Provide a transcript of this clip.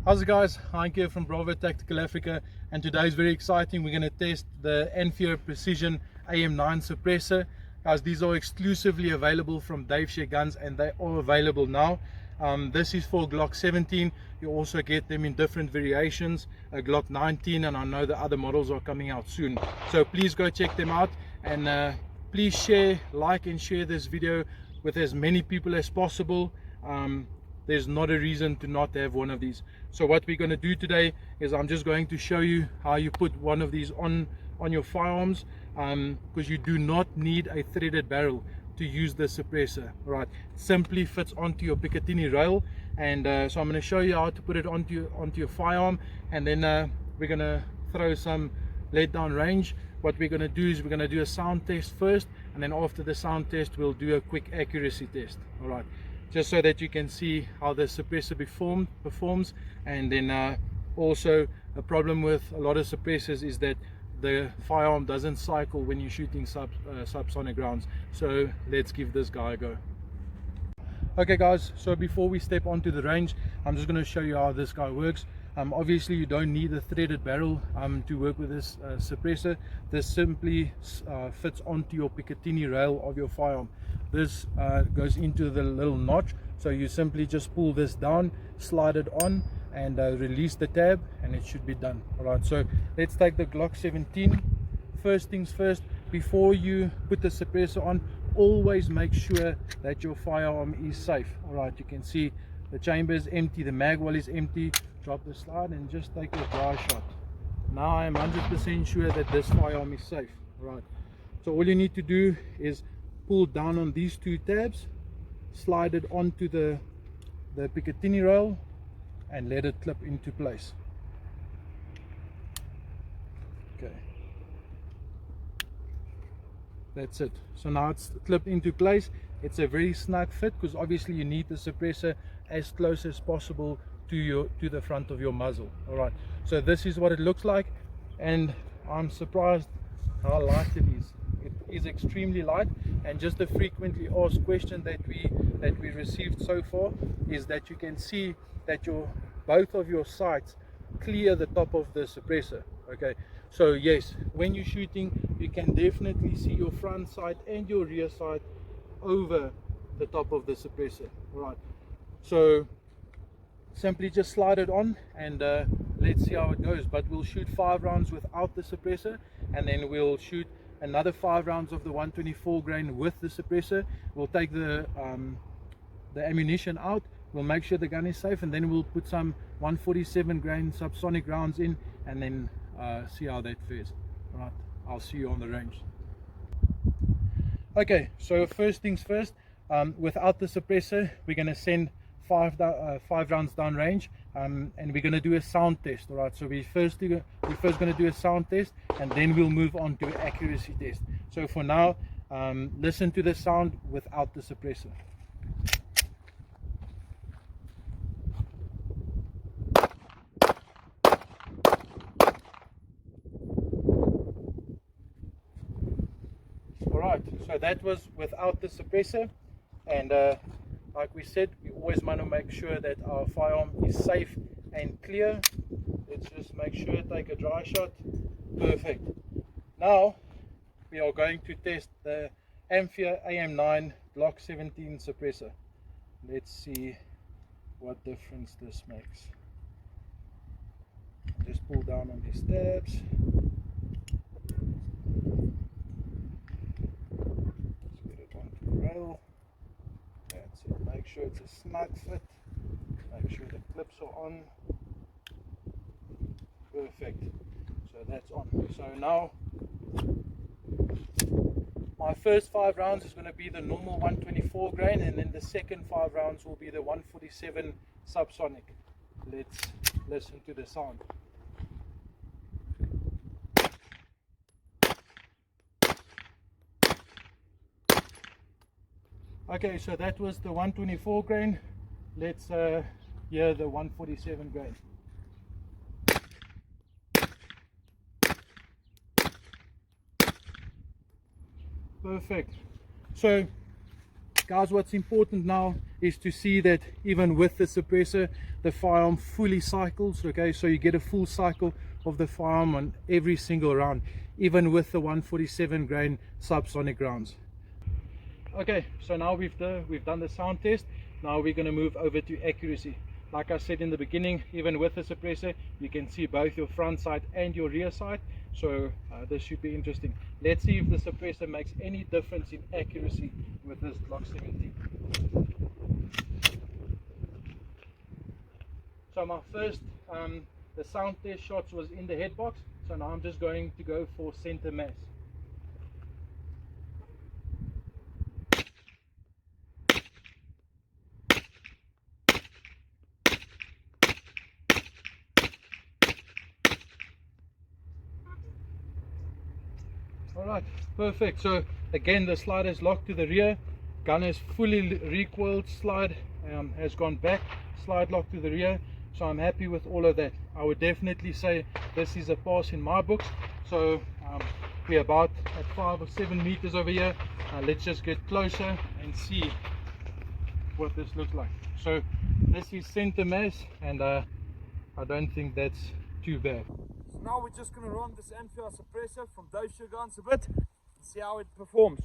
How's it guys? I'm here from Bravo Tactical Africa, and today is very exciting. We're going to test the Annphia Precision AM9 Suppressor. Guys, these are exclusively available from Dave Shoegun, and they are available now. This is for Glock 17. You also get them in different variations, Glock 19, and I know the other models are coming out soon. So please go check them out, and please share, like and share this video with as many people as possible. There's not a reason to not have one of these. So what we're going to do today is I'm just going to show you how you put one of these on your firearms, because you do not need a threaded barrel to use the suppressor. Right, it simply fits onto your Picatinny rail, and so I'm going to show you how to put it onto your firearm, and then we're going to throw some lead down range. What we're going to do is we're going to do a sound test first, and then after the sound test we'll do a quick accuracy test. All right, just so that you can see how the suppressor performs. And then also, a problem with a lot of suppressors is that the firearm doesn't cycle when you're shooting subsonic rounds. So let's give this guy a go. Okay guys, so before we step onto the range, I'm just going to show you how this guy works. Obviously you don't need a threaded barrel to work with this suppressor. This simply fits onto your Picatinny rail of your firearm. This goes into the little notch, so you simply just pull this down, slide it on, and release the tab, and it should be done. Alright, so let's take the Glock 17. First things first, before you put the suppressor on, always make sure that your firearm is safe. Alright, you can see the chamber is empty, the mag well is empty. Drop the slide and just take a dry shot. Now I am 100% sure that this firearm is safe. Alright, so all you need to do is pull down on these two tabs, slide it onto the Picatinny rail, and let it clip into place. Okay, that's it. So now it's clipped into place. It's a very snug fit, because obviously you need the suppressor as close as possible to the front of your muzzle. All right, so this is what it looks like, and I'm surprised how light it is. It is extremely light, and just the frequently asked question that we received so far is that you can see that both of your sights clear the top of the suppressor. Okay, so yes, when you're shooting you can definitely see your front sight and your rear sight over the top of the suppressor. All right, so simply just slide it on, and let's see how it goes. But we'll shoot 5 rounds without the suppressor, and then we'll shoot another 5 rounds of the 124 grain with the suppressor. We'll take the ammunition out, we'll make sure the gun is safe, and then we'll put some 147 grain subsonic rounds in, and then see how that fares. All right, I'll see you on the range. Okay, so first things first, without the suppressor we're going to send 5 rounds down range, and we're going to do a sound test. All right, so we're first going to do a sound test, and then we'll move on to an accuracy test. So for now, listen to the sound without the suppressor. All right, so that was without the suppressor, and like we said, we always want to make sure that our firearm is safe and clear. Let's just make sure, take a dry shot. Perfect. Now we are going to test the Annphia AM9 Glock 17 suppressor. Let's see what difference this makes. Just pull down on these tabs. Let's get it onto the rail. That's it. Make sure it's a snug fit. Make sure the clips are on. Perfect. So that's on. So now my first 5 rounds is going to be the normal 124 grain, and then the second 5 rounds will be the 147 subsonic. Let's listen to the sound. Okay, so that was the 124 grain. Let's hear the 147 grain. Perfect. So Guys, what's important now is to see that even with the suppressor, the firearm fully cycles. Okay, so you get a full cycle of the firearm on every single round, even with the 147 grain subsonic rounds. Okay, so now we've done the sound test. Now we're going to move over to accuracy. Like I said in the beginning, even with the suppressor, you can see both your front sight and your rear sight. So this should be interesting. Let's see if the suppressor makes any difference in accuracy with this Glock 17. So my first, the sound test shots was in the head box. So now I'm just going to go for center mass. Alright, perfect. So again, the slide is locked to the rear, gun is fully recoiled, slide has gone back, slide locked to the rear. So I'm happy with all of that. I would definitely say this is a pass in my books. So we're about at 5 or 7 meters over here. Let's just get closer and see what this looks like. So this is center mass, and I don't think that's too bad. Now we're just going to run this Annphia suppressor from Shoegun Test a bit and see how it performs.